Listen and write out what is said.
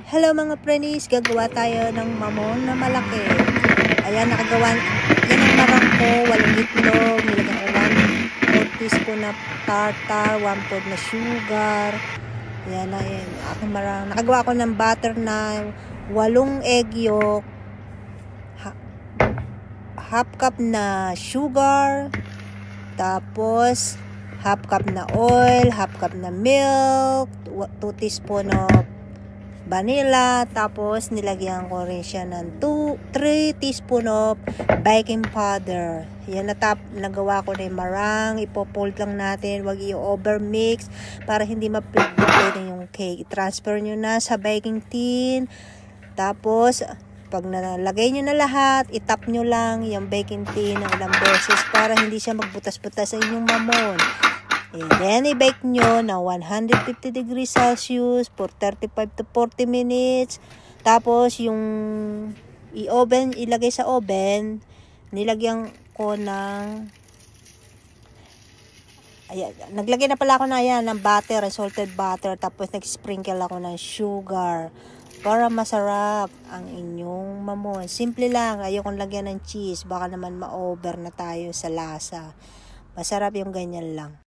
Hello mga prenis, gagawa tayo ng mamon na malaki. Ayan, nakagawa. Yan ang marang ko, 8 itlog, nilagyan ko 1/4 teaspoon na tartar, 1/4 na sugar. Ayan na yan, aking marang. Nakagawa ko ng butter na 8 egg yolk, half cup na sugar, tapos half cup na oil, half cup na milk, 2 teaspoon of vanilla, tapos nilagyan ko rin siya ng 3 teaspoon of baking powder. Yan nagawa ko na yung marang. Ipopold lang natin, wag i-over mix para hindi mapigil yung cake. I-transfer nyo na sa baking tin. Tapos pag nalagay nyo na lahat, itap nyo lang yung baking tin ng ilang beses para hindi siya magbutas-butas sa inyong mamon. And then, i-bake nyo na 150 degrees Celsius for 35 to 40 minutes. Tapos, yung ilagay sa oven, nilagyan ko ng, ayan, naglagay na pala ako ng butter, salted butter. Tapos, nag-sprinkle ako ng sugar para masarap ang inyong mamon. Simple lang, ayokong lagyan ng cheese. Baka naman ma-over na tayo sa lasa. Masarap yung ganyan lang.